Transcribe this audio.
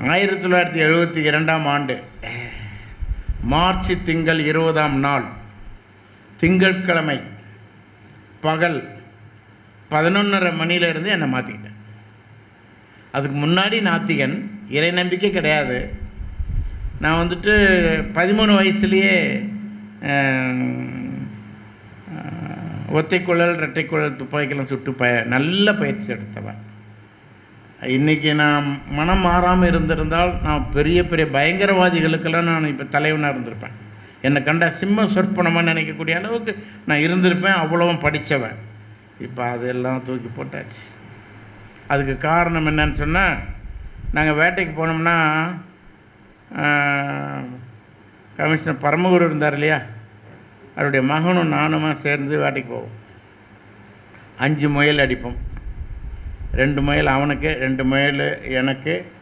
1972ஆம் ஆண்டு மார்ச் திங்கள் 20ஆம் நாள் திங்கட்கிழமை பகல் 11:30 மணியிலேருந்து என்னை மாற்றிக்கிட்டேன். அதுக்கு முன்னாடி நாத்திகன், இறை நம்பிக்கை கிடையாது. நான் 13 வயசுலேயே ஒத்தைக்குழல் இரட்டைக்குழல் துப்பாக்கிலாம் சுட்டு நல்ல பயிற்சி எடுத்தவன். இன்றைக்கி நான் மனம் மாறாமல் இருந்திருந்தால் நான் பெரிய பெரிய பயங்கரவாதிகளுக்கெல்லாம் நான் இப்போ தலைவனாக இருந்திருப்பேன். என்னை கண்ட சிம்ம சொற்பனமாக நினைக்கக்கூடிய அளவுக்கு நான் இருந்திருப்பேன். அவ்வளவும் படித்தவன். இப்போ அதெல்லாம் தூக்கி போட்டாச்சு. அதுக்கு காரணம் என்னன்னு சொன்னால், நாங்கள் வேட்டைக்கு போனோம்னா கமிஷனர் பரமகுரு இருந்தார் இல்லையா, அவருடைய மகனும் நானுமா சேர்ந்து வேட்டைக்கு போவோம். 5 முயல் அடிப்போம். 2 முயல் அவனுக்கு, 2 முயல் எனக்கு,